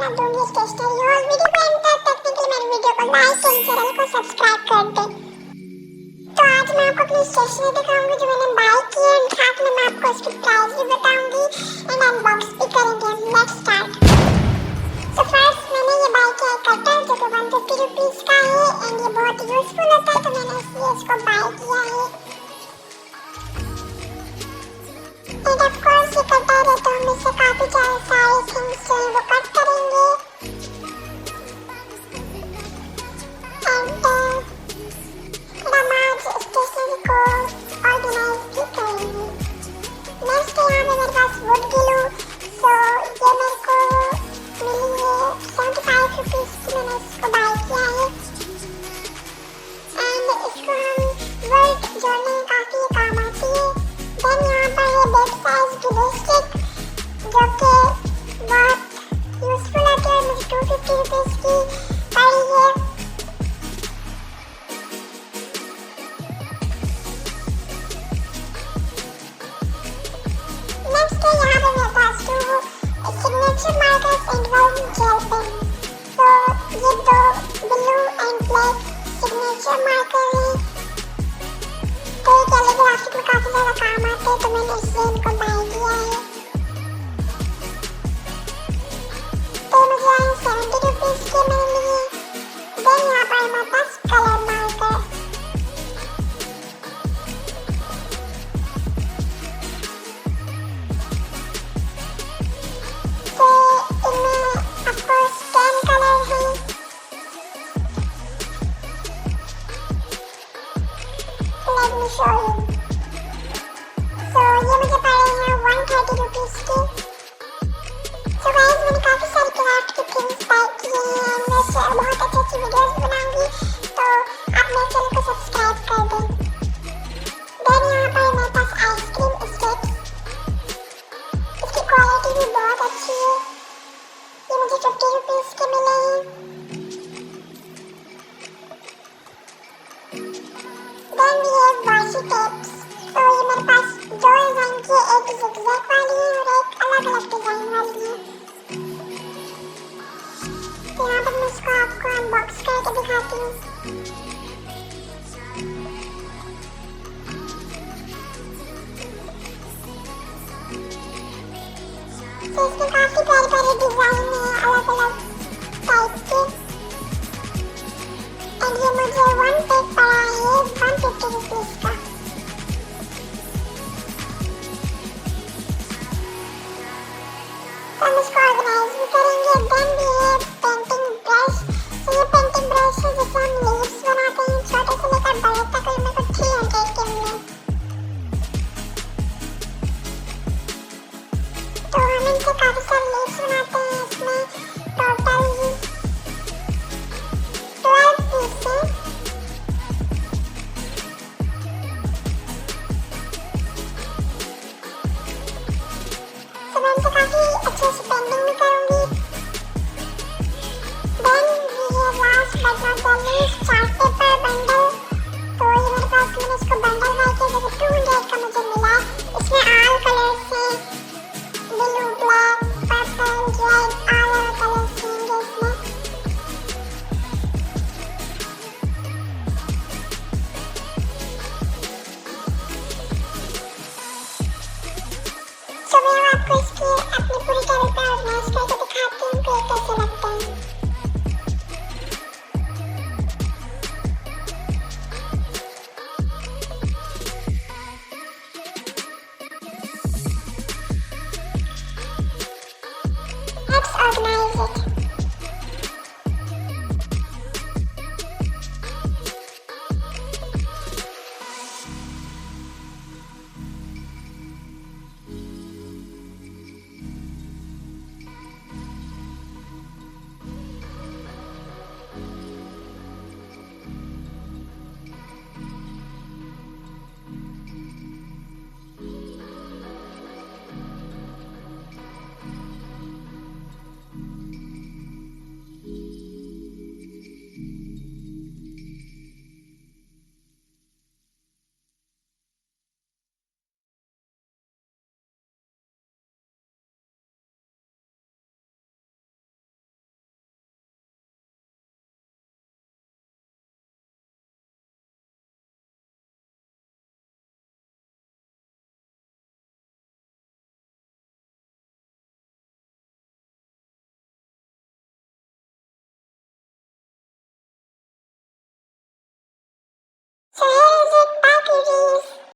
मैं दूंगी स्टेशनरी और वीडियो को एंड तक देखने के लिए मेरे वीडियो को लाइक एंड चैनल को सब्सक्राइब कर दें। तो आज मैं आपको अपनी स्टेशनरी दिखाऊंगी जो मैंने बाय की है, एंड साथ में मैं आपको इसकी प्राइस भी बताऊंगी एंड अनबॉक्स भी करेंगे। Let's start. तो फर्स्ट मैंने ये बाय किया है कटर जो कि 150 रुपीस का है एंड ये बहुत यूजफुल होता है, तो मैंने इसलिए इसको बाय किया है। एंड ऑफ कोर्स ये कटर है तो हम इससे काफी सारे थिंग्स जो है वो कट करेंगे एंड हम आज स्टेशनरी को ऑर्गेनाइज भी करेंगे। नेक्स्ट है यहाँ पे मेरे पास वुड ग्लू, सो ये मेरे को मिली है 75 रुपीस की, मैंने इसको बाय किया है एंड इसको हम वर्ड जोड़ने में काफी काम आती है। देन यहाँ पर है बिग साइज ग्लू स्टिक जो कि बहुत यूजफुल होती है, मुझे 250 रुपीस की पड़ी है। नेक्स्ट है यहाँ पे मेरे पास 2 signature markers and 1 gel pen. तो ये 2 blue and black signature marker हैं, तो ये कैलीग्राफी में काफी ज्यादा काम आते हैं, तो मैंने इसलिए इनको बाय किया है। तो मुझे आए 70 रुपीस के मिल लिए। देन यहाँ पर हमारे पास कलर मार्कर, तो इनमें ऑफकोर्स 10 कलर हैं। Let me show you. तो ये मुझे पड़े हैं 130 रुपीस के। तो गाइस मैंने काफी सारी क्राफ्ट की थिंग्स बाय किए हैं, मैं बहुत अच्छी अच्छी वीडियोस बनाऊंगी, तो आप मेरे चैनल को सब्सक्राइब कर दें। देन यहाँ पर मेरे पास आइसक्रीम स्टिक्स, इसकी क्वालिटी भी बहुत अच्छी है, ये मुझे 50 रुपीस के मिले हैं। देन भी है वाशी टेप्स, तो ये मेरे पास 2 डिजाइन की है, एक जिगजैग वाली है और एक अलग अलग डिजाइन वाली है। तो यहाँ पर मैं इसको आपको अनबॉक्स करके दिखाती हूँ। तो इसमें काफी प्यारे प्यारे डिजाइन है अलग अलग टाइप के एंड ये मुझे 1 पैक पड़ा है 150 रुपीस का। तो हम इसको ऑर्गेनाइज भी करेंगे। देन भी है पेंटिंग ब्रश, तो ये पेंटिंग ब्रश है जिससे हम लीव्स बनाते हैं, छोटे से लेकर बड़े तक, और मेरे को 300 के मिले। तो हम इनसे काफी सारे लीव्स बनाते हैं, इसमें टोटल 12 पीस हैं। तो मैं इनसे काफी अच्छे से पेंटिंग भी करूंगी। देन ये last but not the least chart paper bundle, तो ये मेरे पास, मैंने इसको बंडल बाय किया जो कि 200 का मुझे मिला